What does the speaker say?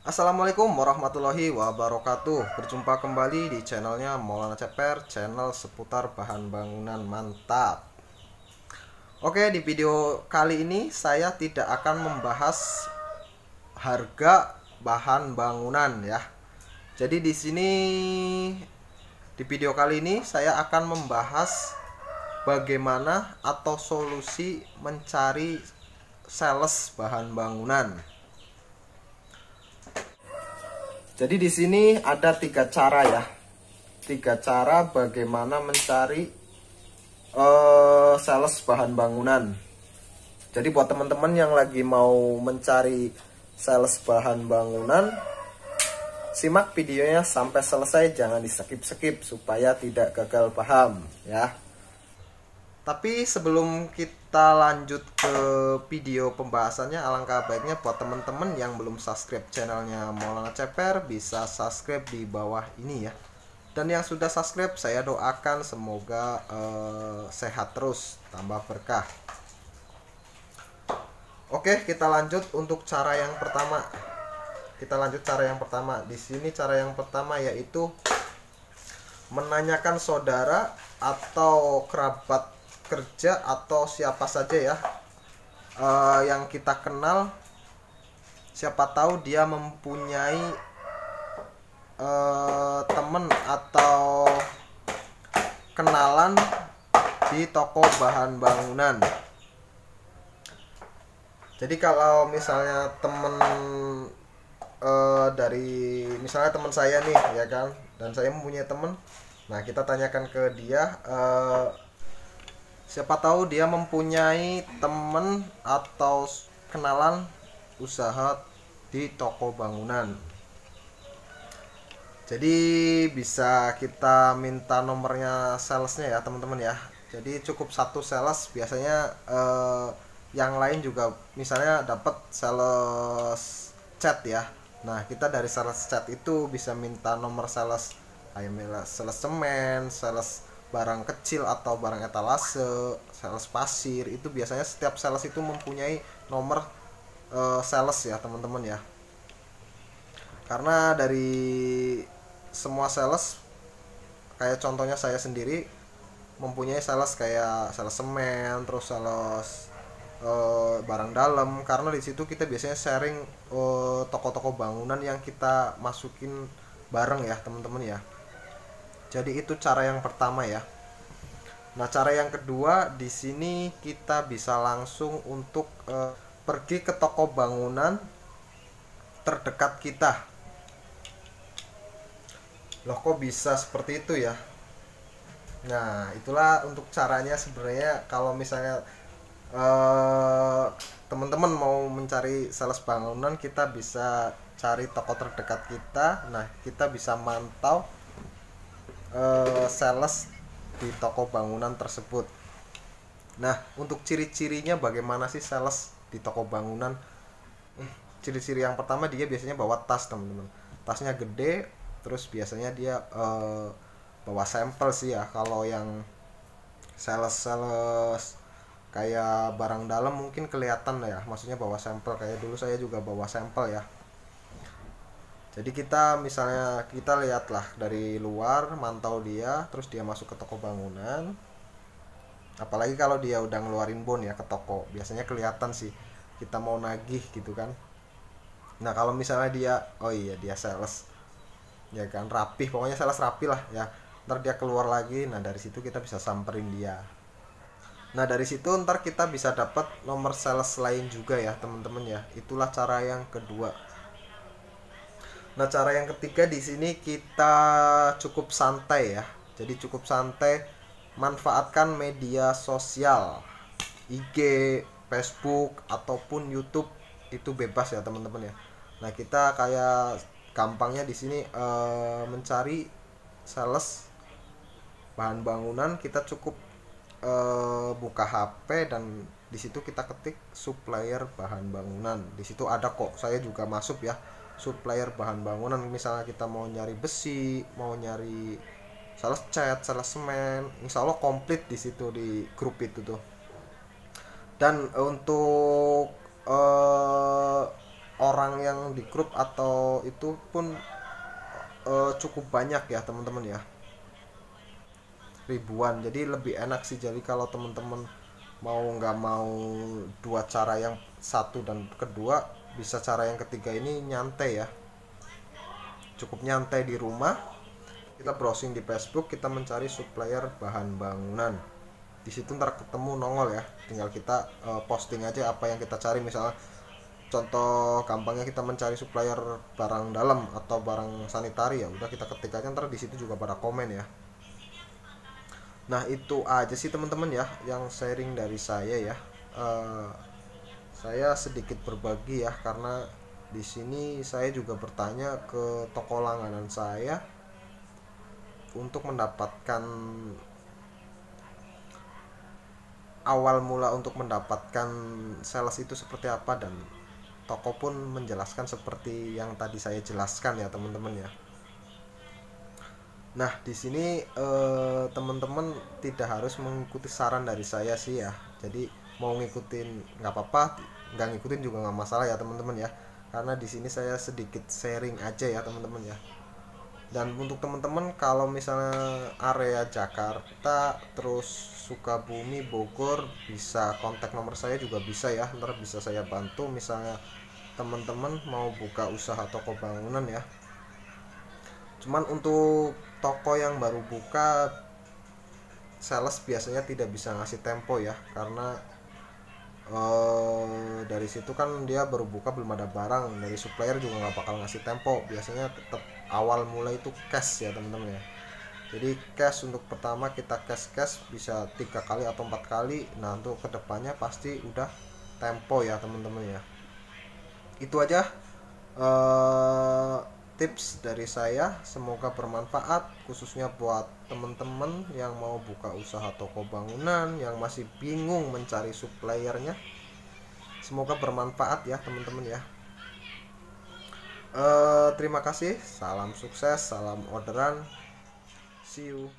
Assalamualaikum warahmatullahi wabarakatuh. Berjumpa kembali di channelnya Maulana Ceper, channel seputar bahan bangunan mantap. Oke, di video kali ini saya tidak akan membahas harga bahan bangunan ya. Jadi di sini di video kali ini saya akan membahas bagaimana atau solusi mencari sales bahan bangunan. Jadi di sini ada 3 cara ya, 3 cara bagaimana mencari sales bahan bangunan. Jadi buat teman-teman yang lagi mau mencari sales bahan bangunan, simak videonya sampai selesai, jangan di skip-skip supaya tidak gagal paham ya. Tapi sebelum kita lanjut ke video pembahasannya, alangkah baiknya buat teman-teman yang belum subscribe channelnya Maulana Ceper bisa subscribe di bawah ini ya. Dan yang sudah subscribe, saya doakan semoga sehat terus, tambah berkah. Oke, kita lanjut untuk cara yang pertama. Kita lanjut cara yang pertama. Di sini cara yang pertama yaitu menanyakan saudara atau kerabat kerja atau siapa saja ya yang kita kenal, siapa tahu dia mempunyai temen atau kenalan di toko bahan bangunan. Jadi kalau misalnya temen dari misalnya teman saya nih ya kan, dan saya mempunyai temen, nah kita tanyakan ke dia, siapa tahu dia mempunyai temen atau kenalan usaha di toko bangunan. Jadi bisa kita minta nomornya salesnya ya teman-teman ya. Jadi cukup satu sales, biasanya yang lain juga misalnya dapat sales chat ya. Nah kita dari sales chat itu bisa minta nomor sales, kayak sales semen, sales barang kecil atau barang etalase, sales pasir. Itu biasanya setiap sales itu mempunyai nomor sales ya teman-teman ya. Karena dari semua sales, kayak contohnya saya sendiri mempunyai sales kayak sales semen, terus sales barang dalam. Karena di situ kita biasanya sharing toko-toko bangunan yang kita masukin bareng ya teman-teman ya. Jadi itu cara yang pertama ya. Nah, cara yang kedua di sini kita bisa langsung untuk pergi ke toko bangunan terdekat kita. Loh, kok bisa seperti itu ya? Nah, itulah untuk caranya sebenarnya. Kalau misalnya teman-teman mau mencari sales bangunan, kita bisa cari toko terdekat kita. Nah, kita bisa mantau sales di toko bangunan tersebut. Nah, untuk ciri-cirinya bagaimana sih sales di toko bangunan? Ciri-ciri yang pertama, dia biasanya bawa tas teman-teman. Tasnya gede, terus biasanya dia bawa sampel sih ya. Kalau yang sales kayak barang dalam mungkin kelihatan lah ya, maksudnya bawa sampel. Kayak dulu saya juga bawa sampel ya. Jadi kita misalnya kita lihatlah dari luar, mantau dia, terus dia masuk ke toko bangunan. Apalagi kalau dia udah ngeluarin bon ya ke toko, biasanya kelihatan sih kita mau nagih gitu kan. Nah kalau misalnya dia, oh iya dia sales, ya kan rapih, pokoknya sales rapi lah ya. Ntar dia keluar lagi, nah dari situ kita bisa samperin dia. Nah dari situ ntar kita bisa dapat nomor sales lain juga ya teman-teman ya. Itulah cara yang kedua. Nah, cara yang ketiga di sini kita cukup santai ya. Jadi cukup santai, manfaatkan media sosial, IG, Facebook ataupun YouTube, itu bebas ya teman-teman ya. Nah, kita kayak gampangnya di sini mencari sales bahan bangunan, kita cukup buka HP dan di situ kita ketik supplier bahan bangunan. Di situ ada kok, saya juga masuk ya, supplier bahan bangunan. Misalnya kita mau nyari besi, mau nyari sales cat, sales semen, insya Allah komplit di situ di grup itu tuh. Dan untuk orang yang di grup atau itu pun cukup banyak ya teman-teman ya, ribuan. Jadi lebih enak sih. Jadi kalau teman-teman mau nggak mau dua cara, yang satu dan kedua, bisa cara yang ketiga ini nyantai ya, cukup nyantai di rumah. Kita browsing di Facebook, kita mencari supplier bahan bangunan. Di situ ntar ketemu nongol ya, tinggal kita posting aja apa yang kita cari. Misalnya contoh gampangnya kita mencari supplier barang dalam atau barang sanitari, ya udah kita ketik aja, ntar di situ juga pada komen ya. Nah itu aja sih teman-teman ya yang sharing dari saya ya. Eh, saya sedikit berbagi ya, karena di sini saya juga bertanya ke toko langganan saya untuk mendapatkan awal mula untuk mendapatkan sales itu seperti apa, dan toko pun menjelaskan seperti yang tadi saya jelaskan ya teman-teman ya. Nah di sini teman-teman tidak harus mengikuti saran dari saya sih ya. Jadi mau ngikutin nggak apa-apa, nggak ngikutin juga nggak masalah ya teman-teman ya. Karena di sini saya sedikit sharing aja ya teman-teman ya. Dan untuk teman-teman kalau misalnya area Jakarta terus Sukabumi, Bogor, bisa kontak nomor saya juga bisa ya, ntar bisa saya bantu. Misalnya teman-teman mau buka usaha toko bangunan ya. Cuman untuk toko yang baru buka, sales biasanya tidak bisa ngasih tempo ya, karena dari situ kan dia baru buka belum ada barang, dari supplier juga nggak bakal ngasih tempo. Biasanya tetap awal mulai itu cash ya teman-teman ya. Jadi cash untuk pertama kita cash bisa 3 kali atau 4 kali. Nah untuk kedepannya pasti udah tempo ya teman-teman ya. Itu aja eh, tips dari saya, semoga bermanfaat khususnya buat teman-teman yang mau buka usaha toko bangunan, yang masih bingung mencari suppliernya. Semoga bermanfaat ya teman-teman ya. Terima kasih, salam sukses, salam orderan, see you.